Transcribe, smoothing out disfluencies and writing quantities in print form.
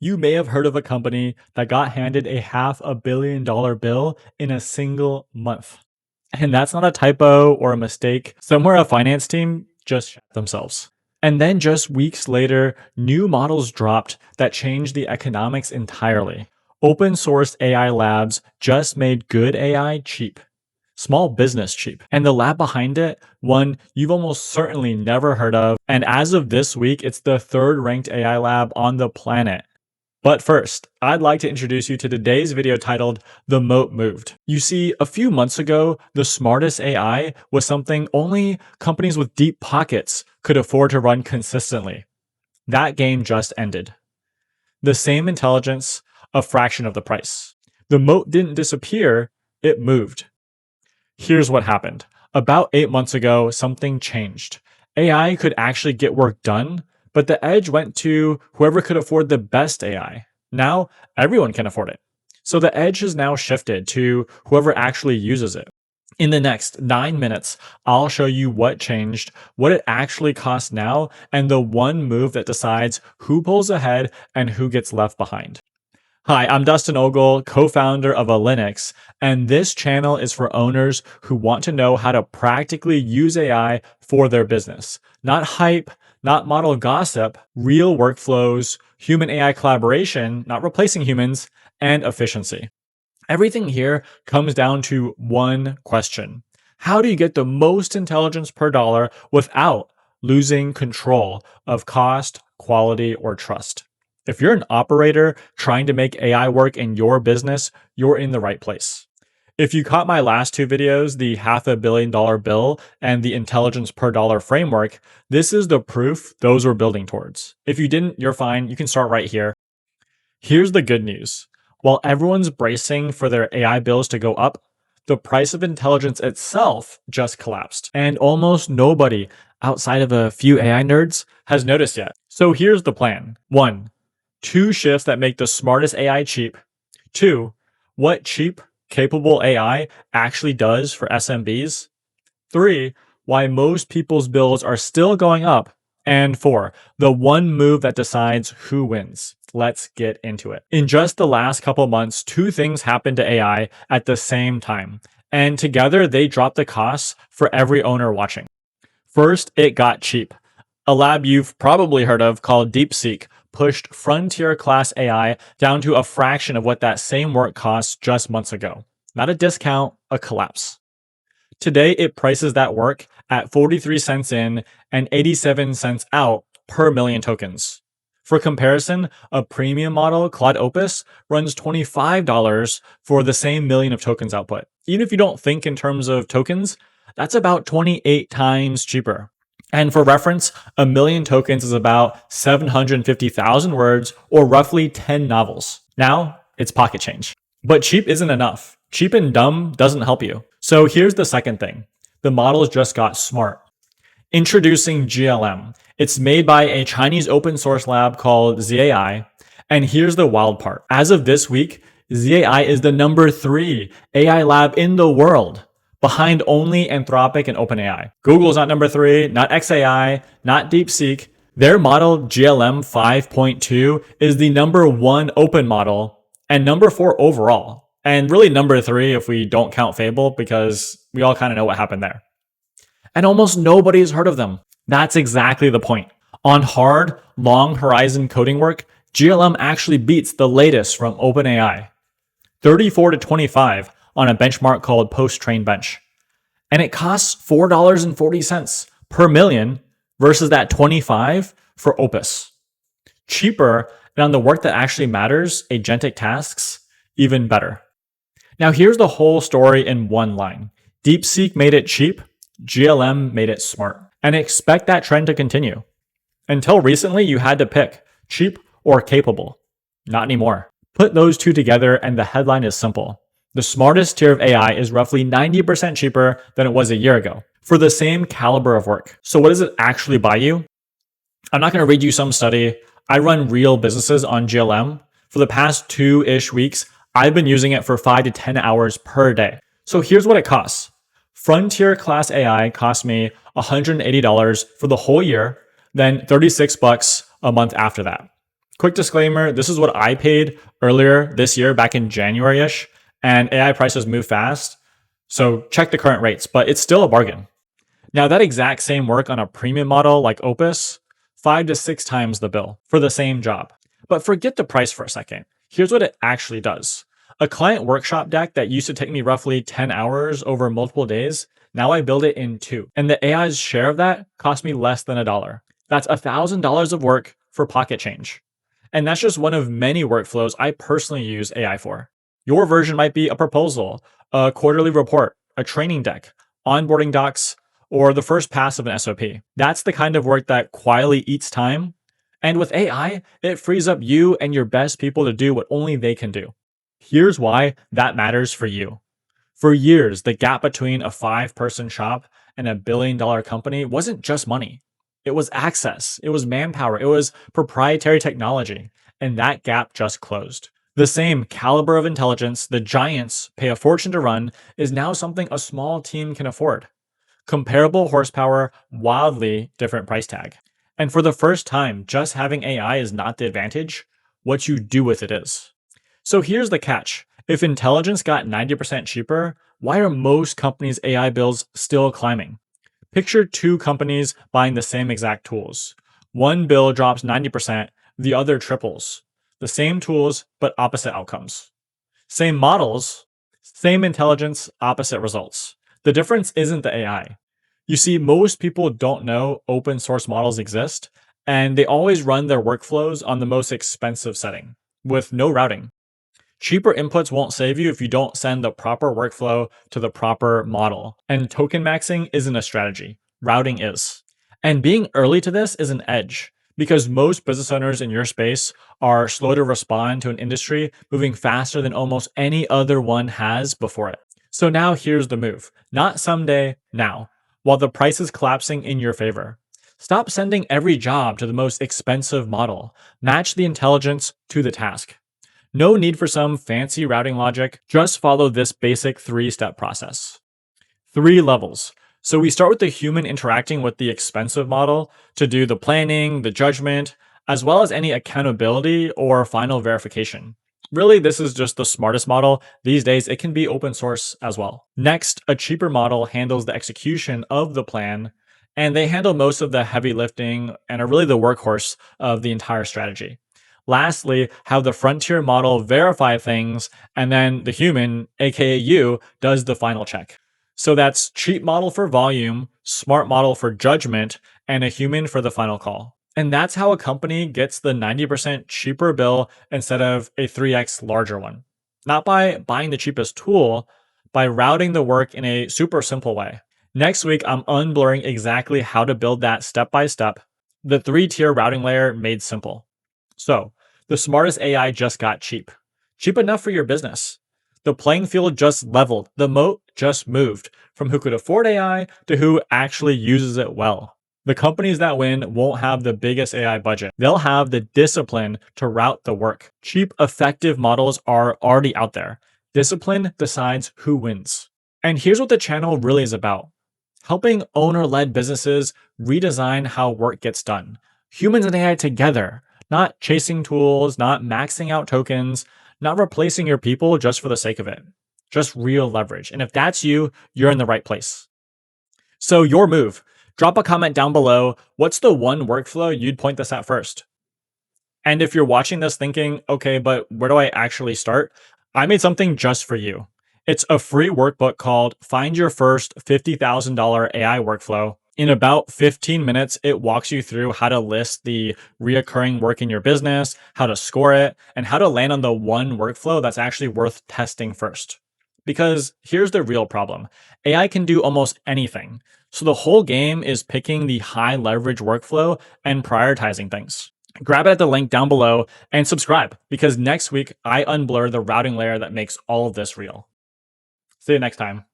You may have heard of a company that got handed a $500 million bill in a single month. And that's not a typo or a mistake. Somewhere a finance team just shot themselves. And then just weeks later, new models dropped that changed the economics entirely. Open source AI labs just made good AI cheap. Small business cheap. And the lab behind it, one you've almost certainly never heard of. And as of this week, it's the third ranked AI lab on the planet. But first, I'd like to introduce you to today's video titled The Moat Moved. You see, a few months ago, the smartest AI was something only companies with deep pockets could afford to run consistently. That game just ended. The same intelligence, a fraction of the price. The moat didn't disappear, it moved. Here's what happened. About 8 months ago, something changed. AI could actually get work done, but the edge went to whoever could afford the best AI. Now, everyone can afford it. So the edge has now shifted to whoever actually uses it. In the next 9 minutes, I'll show you what changed, what it actually costs now, and the one move that decides who pulls ahead and who gets left behind. Hi, I'm Dustin Ogle, co-founder of Linux, and this channel is for owners who want to know how to practically use AI for their business. Not hype, not model gossip, real workflows, human AI collaboration, not replacing humans, and efficiency. Everything here comes down to one question. How do you get the most intelligence per dollar without losing control of cost, quality, or trust? If you're an operator trying to make AI work in your business, you're in the right place. If you caught my last two videos, the $500 million bill and the intelligence per dollar framework, this is the proof those we're building towards. If you didn't, you're fine. You can start right here. Here's the good news. While everyone's bracing for their AI bills to go up, the price of intelligence itself just collapsed. And almost nobody outside of a few AI nerds has noticed yet. So here's the plan. 1. 2 shifts that make the smartest AI cheap. 2. What cheap, capable AI actually does for SMBs. 3. Why most people's bills are still going up. And 4. The one move that decides who wins. Let's get into it. In just the last couple months, 2 things happened to AI at the same time. And together they dropped the costs for every owner watching. First, it got cheap. A lab you've probably heard of called DeepSeek pushed frontier class AI down to a fraction of what that same work cost just months ago. Not a discount, a collapse. Today, it prices that work at 43 cents in and 87 cents out per million tokens. For comparison, a premium model, Claude Opus, runs $25 for the same million of tokens output. Even if you don't think in terms of tokens, that's about 28 times cheaper. And for reference, a million tokens is about 750,000 words or roughly 10 novels. Now, it's pocket change. But cheap isn't enough. Cheap and dumb doesn't help you. So here's the second thing. The models just got smart. Introducing GLM. It's made by a Chinese open source lab called ZAI. And here's the wild part. As of this week, ZAI is the number 3 AI lab in the world, behind only Anthropic and OpenAI. Google's not number 3, not XAI, not DeepSeek. Their model GLM 5.2 is the number 1 open model and number 4 overall. And really number 3 if we don't count Fable, because we all kind of know what happened there. And almost nobody's heard of them. That's exactly the point. On hard, long horizon coding work, GLM actually beats the latest from OpenAI. 34 to 25 on a benchmark called Post-Train Bench. And it costs $4.40 per million versus that 25 for Opus. Cheaper, and on the work that actually matters, agentic tasks, even better. Now here's the whole story in one line. DeepSeek made it cheap, GLM made it smart. And expect that trend to continue. Until recently, you had to pick cheap or capable. Not anymore. Put those two together and the headline is simple. The smartest tier of AI is roughly 90% cheaper than it was a year ago for the same caliber of work. So what does it actually buy you? I'm not going to read you some study. I run real businesses on GLM. For the past 2-ish weeks, I've been using it for 5 to 10 hours per day. So here's what it costs. Frontier class AI cost me $180 for the whole year, then $36 a month after that. Quick disclaimer, this is what I paid earlier this year, back in January-ish, and AI prices move fast. So check the current rates, but it's still a bargain. Now, that exact same work on a premium model like Opus, 5 to 6 times the bill for the same job. But forget the price for a second. Here's what it actually does. A client workshop deck that used to take me roughly 10 hours over multiple days, now I build it in 2. And the AI's share of that cost me less than $1. That's $1,000 of work for pocket change. And that's just one of many workflows I personally use AI for. Your version might be a proposal, a quarterly report, a training deck, onboarding docs, or the first pass of an SOP. That's the kind of work that quietly eats time. And with AI, it frees up you and your best people to do what only they can do. Here's why that matters for you. For years, the gap between a 5-person shop and a $1 billion company wasn't just money. It was access, it was manpower, it was proprietary technology, and that gap just closed. The same caliber of intelligence the giants pay a fortune to run is now something a small team can afford. Comparable horsepower, wildly different price tag. And for the first time, just having AI is not the advantage. What you do with it is. So here's the catch. If intelligence got 90% cheaper, why are most companies' AI bills still climbing? Picture 2 companies buying the same exact tools. One bill drops 90%, the other triples. The same tools, but opposite outcomes. Same models, same intelligence, opposite results. The difference isn't the AI. You see, most people don't know open source models exist, and they always run their workflows on the most expensive setting, with no routing. Cheaper inputs won't save you if you don't send the proper workflow to the proper model. And token maxing isn't a strategy, routing is. And being early to this is an edge, because most business owners in your space are slow to respond to an industry moving faster than almost any other one has before it. So now here's the move. Not someday, now, while the price is collapsing in your favor. Stop sending every job to the most expensive model. Match the intelligence to the task. No need for some fancy routing logic, just follow this basic 3-step process. 3 levels. So we start with the human interacting with the expensive model to do the planning, the judgment, as well as any accountability or final verification. Really, this is just the smartest model. These days, it can be open source as well. Next, a cheaper model handles the execution of the plan, and they handle most of the heavy lifting and are really the workhorse of the entire strategy. Lastly, have the frontier model verify things, and then the human, aka you, does the final check. So that's cheap model for volume, smart model for judgment, and a human for the final call. And that's how a company gets the 90% cheaper bill instead of a 3x larger one. Not by buying the cheapest tool, by routing the work in a super simple way. Next week, I'm unblurring exactly how to build that step by step, the 3-tier routing layer made simple. So, the smartest AI just got cheap. Cheap enough for your business. The playing field just leveled. The moat just moved from who could afford AI to who actually uses it well. The companies that win won't have the biggest AI budget. They'll have the discipline to route the work. Cheap, effective models are already out there. Discipline decides who wins. And here's what the channel really is about. Helping owner-led businesses redesign how work gets done. Humans and AI together. Not chasing tools, not maxing out tokens, not replacing your people just for the sake of it. Just real leverage. And if that's you, you're in the right place. So your move. Drop a comment down below. What's the one workflow you'd point this at first? And if you're watching this thinking, okay, but where do I actually start? I made something just for you. It's a free workbook called Find Your First $50,000 AI Workflow. In about 15 minutes, it walks you through how to list the reoccurring work in your business, how to score it, and how to land on the one workflow that's actually worth testing first. Because here's the real problem. AI can do almost anything. So the whole game is picking the high leverage workflow and prioritizing things. Grab it at the link down below and subscribe, because next week I unblur the routing layer that makes all of this real. See you next time.